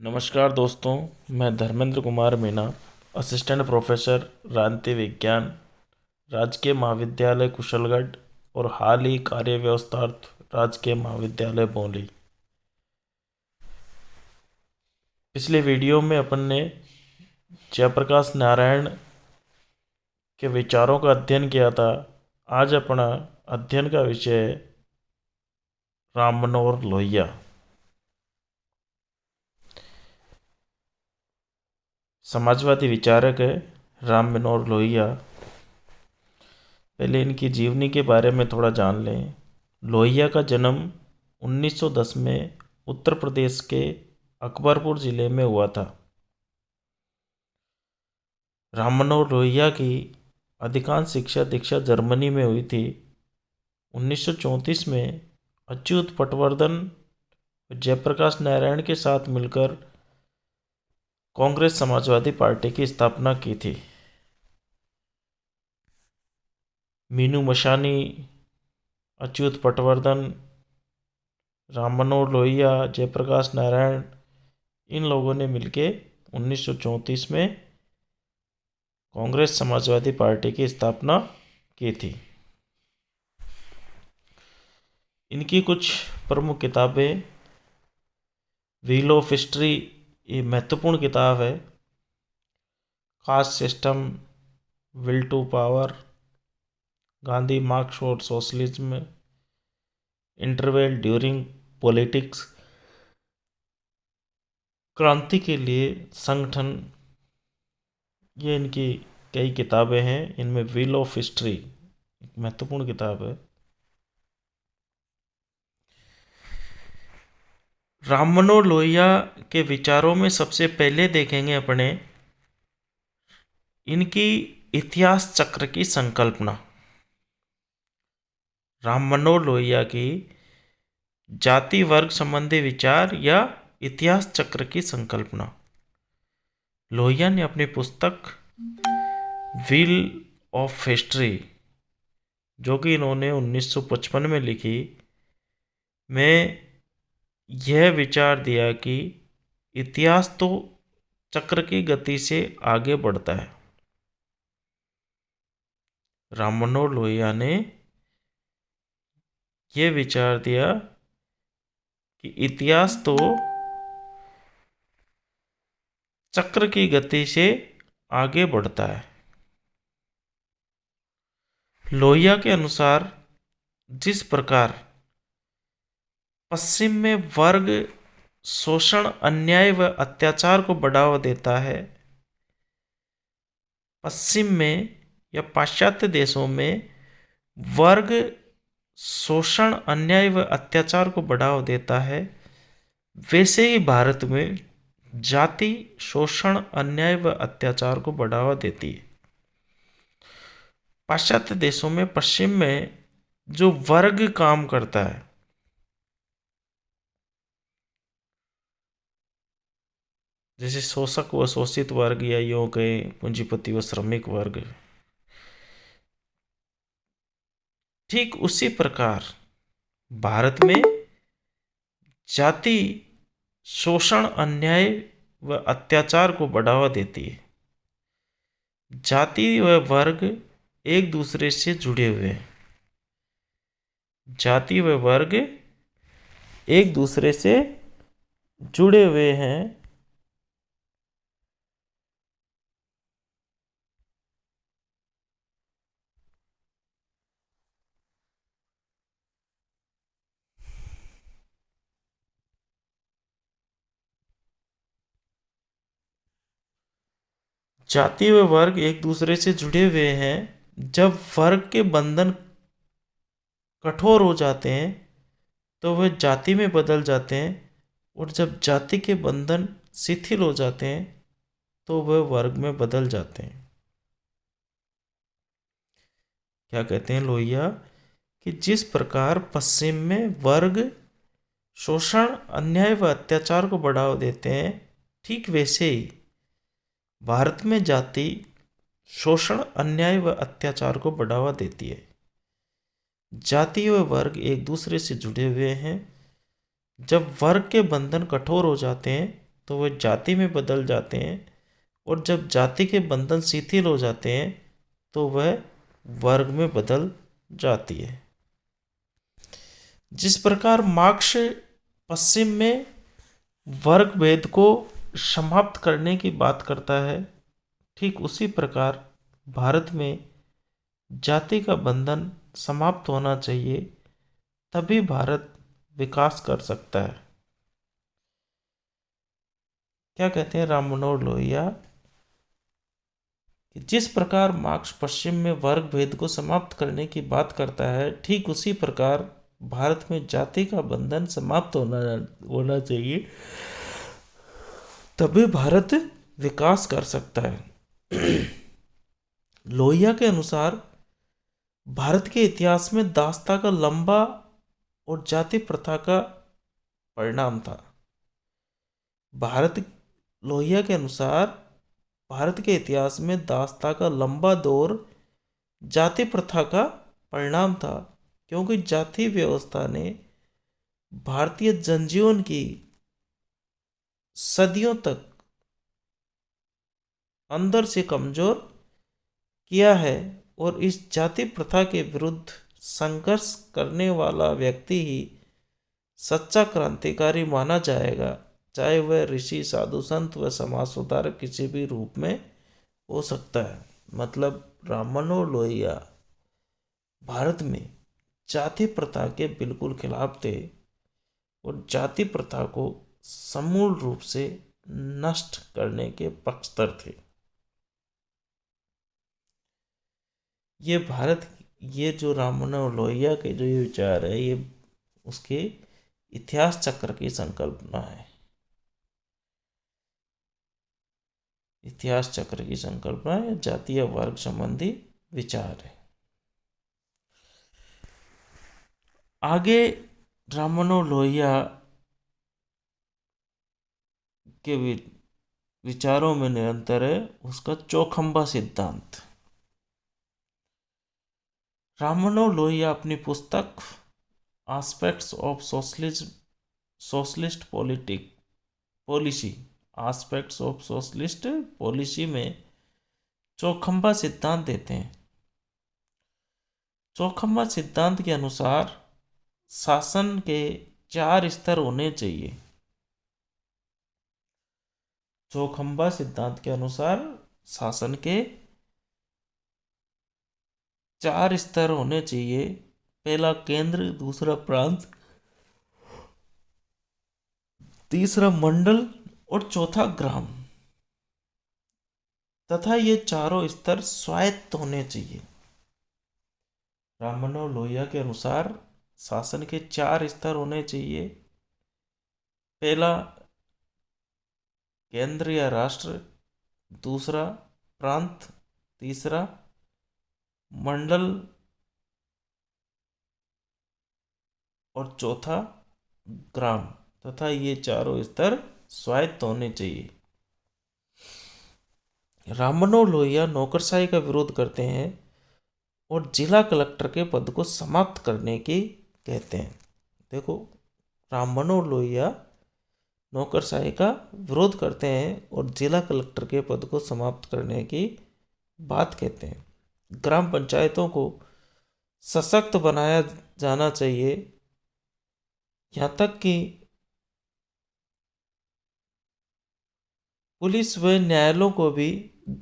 नमस्कार दोस्तों, मैं धर्मेंद्र कुमार मीना, असिस्टेंट प्रोफेसर राजनीति विज्ञान, राजकीय महाविद्यालय कुशलगढ़ और हाल ही कार्य व्यवस्थार्थ राजकीय महाविद्यालय बौली। पिछले वीडियो में अपन ने जयप्रकाश नारायण के विचारों का अध्ययन किया था। आज अपना अध्ययन का विषय है राम मनोहर लोहिया। समाजवादी विचारक है राम मनोहर लोहिया। पहले इनकी जीवनी के बारे में थोड़ा जान लें। लोहिया का जन्म 1910 में उत्तर प्रदेश के अकबरपुर ज़िले में हुआ था। राम मनोहर लोहिया की अधिकांश शिक्षा दीक्षा जर्मनी में हुई थी। 1934 में अच्युत पटवर्धन जयप्रकाश नारायण के साथ मिलकर कांग्रेस समाजवादी पार्टी की स्थापना की थी। मीनू मशानी, अच्युत पटवर्धन, राम मनोहर लोहिया, जयप्रकाश नारायण, इन लोगों ने मिलके 1934 में कांग्रेस समाजवादी पार्टी की स्थापना की थी। इनकी कुछ प्रमुख किताबें, व्हील ऑफ हिस्ट्री, ये महत्वपूर्ण किताब है। Caste system, will to power, Gandhi Marx और सोशलिज्म, इंटरवेल ड्यूरिंग पॉलिटिक्स, क्रांति के लिए संगठन, ये इनकी कई किताबें हैं। इनमें व्हील ऑफ हिस्ट्री एक महत्वपूर्ण किताब है। राम मनोहर लोहिया के विचारों में सबसे पहले देखेंगे अपने इनकी इतिहास चक्र की संकल्पना। राम मनोहर लोहिया की जाति वर्ग संबंधी विचार या इतिहास चक्र की संकल्पना। लोहिया ने अपनी पुस्तक व्हील ऑफ हिस्ट्री, जो कि इन्होंने 1955 में लिखी, में यह विचार दिया कि इतिहास तो चक्र की गति से आगे बढ़ता है। राम मनोहर लोहिया ने यह विचार दिया कि इतिहास तो चक्र की गति से आगे बढ़ता है। लोहिया के अनुसार जिस प्रकार पश्चिम में वर्ग शोषण, अन्याय व अत्याचार को बढ़ावा देता है, पश्चिम में या पाश्चात्य देशों में वर्ग शोषण, अन्याय व अत्याचार को बढ़ावा देता है, वैसे ही भारत में जाति शोषण, अन्याय व अत्याचार को बढ़ावा देती है। पाश्चात्य देशों में, पश्चिम में जो वर्ग काम करता है, जैसे शोषक व शोषित वर्ग, या यूं कहे पूंजीपति व श्रमिक वर्ग, ठीक उसी प्रकार भारत में जाति शोषण, अन्याय व अत्याचार को बढ़ावा देती है। जाति व वर्ग एक दूसरे से जुड़े हुए हैं। जाति व वर्ग एक दूसरे से जुड़े हुए हैं। जाति व वर्ग एक दूसरे से जुड़े हुए हैं। जब वर्ग के बंधन कठोर हो जाते हैं तो वह जाति में बदल जाते हैं, और जब जाति के बंधन शिथिल हो जाते हैं तो वह वर्ग में बदल जाते हैं। क्या कहते हैं लोहिया कि जिस प्रकार पश्चिम में वर्ग शोषण, अन्याय व अत्याचार को बढ़ावा देते हैं, ठीक वैसे ही भारत में जाति शोषण, अन्याय व अत्याचार को बढ़ावा देती है। जाति व वर्ग एक दूसरे से जुड़े हुए हैं। जब वर्ग के बंधन कठोर हो जाते हैं तो वह जाति में बदल जाते हैं, और जब जाति के बंधन शिथिल हो जाते हैं तो वह वर्ग में बदल जाती है। जिस प्रकार मार्क्स पश्चिम में वर्ग भेद को समाप्त करने की बात करता है, ठीक उसी प्रकार भारत में जाति का बंधन समाप्त होना चाहिए, तभी भारत विकास कर सकता है। क्या कहते हैं राम मनोहर लोहिया कि जिस प्रकार मार्क्स पश्चिम में वर्ग भेद को समाप्त करने की बात करता है, ठीक उसी प्रकार भारत में जाति का बंधन समाप्त होना चाहिए, तभी भारत विकास कर सकता है। लोहिया के अनुसार भारत के इतिहास में दासता का लंबा और जाति प्रथा का परिणाम था। लोहिया के अनुसार भारत के इतिहास में दासता का लंबा दौर जाति प्रथा का परिणाम था, क्योंकि जाति व्यवस्था ने भारतीय जनजीवन की सदियों तक अंदर से कमजोर किया है, और इस जाति प्रथा के विरुद्ध संघर्ष करने वाला व्यक्ति ही सच्चा क्रांतिकारी माना जाएगा, चाहे वह ऋषि, साधु, संत व समाज सुधारक किसी भी रूप में हो सकता है। मतलब राम मनोहर लोहिया भारत में जाति प्रथा के बिल्कुल खिलाफ थे और जाति प्रथा को समूल रूप से नष्ट करने के पक्षधर थे। ये जो राम मनोहर लोहिया के जो ये विचार है, ये उसके इतिहास चक्र की संकल्पना है। इतिहास चक्र की संकल्पना या जातीय वर्ग संबंधी विचार है। आगे राम मनोहर लोहिया के विचारों में निरंतर है उसका चौखंबा सिद्धांत। राम मनोहर लोहिया अपनी पुस्तक आस्पेक्ट्स ऑफ सोशलिस्ट पॉलिसी में चौखंबा सिद्धांत देते हैं। चौखंबा सिद्धांत के अनुसार शासन के 4 स्तर होने चाहिए। चौखंबा सिद्धांत के अनुसार शासन के 4 स्तर होने चाहिए। पहला केंद्र, दूसरा प्रांत, तीसरा मंडल और चौथा ग्राम, तथा ये चारों स्तर स्वायत्त होने चाहिए। राम मनोहर लोहिया के अनुसार शासन के 4 स्तर होने चाहिए। पहला केंद्र या राष्ट्र, दूसरा प्रांत, तीसरा मंडल और चौथा ग्राम, तथा ये चारों स्तर स्वायत्त होने चाहिए। राम मनोहर लोहिया नौकरशाही का विरोध करते हैं और जिला कलेक्टर के पद को समाप्त करने की कहते हैं। देखो, राम मनोहर लोहिया नौकरशाही का विरोध करते हैं और जिला कलेक्टर के पद को समाप्त करने की बात कहते हैं। ग्राम पंचायतों को सशक्त बनाया जाना चाहिए, यहाँ तक कि पुलिस व न्यायालयों को भी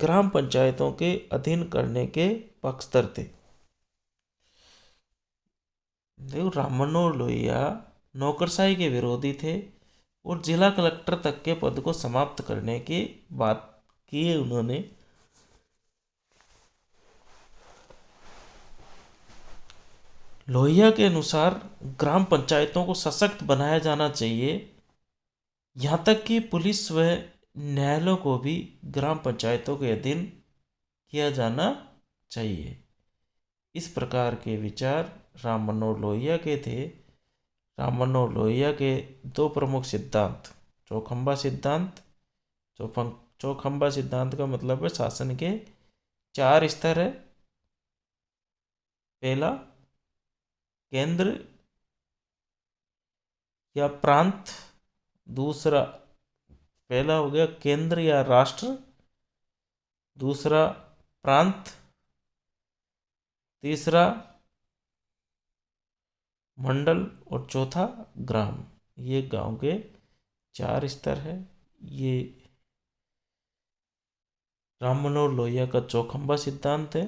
ग्राम पंचायतों के अधीन करने के पक्षधर थे। देखो, राम मनोहर लोहिया नौकरशाही के विरोधी थे और जिला कलेक्टर तक के पद को समाप्त करने की बात की है उन्होंने। लोहिया के अनुसार ग्राम पंचायतों को सशक्त बनाया जाना चाहिए, यहाँ तक कि पुलिस व न्यायालयों को भी ग्राम पंचायतों के अधीन किया जाना चाहिए। इस प्रकार के विचार राम मनोहर लोहिया के थे। राम मनोहर लोहिया के 2 प्रमुख सिद्धांत, चौखंबा सिद्धांत। चौखंबा सिद्धांत का मतलब है शासन के 4 स्तर है। पहला केंद्र या प्रांत, दूसरा पहला हो गया केंद्र या राष्ट्र, दूसरा प्रांत, तीसरा मंडल और चौथा ग्राम। ये गांव के 4 स्तर है। ये राम मनोहर लोहिया का चौखंबा सिद्धांत है।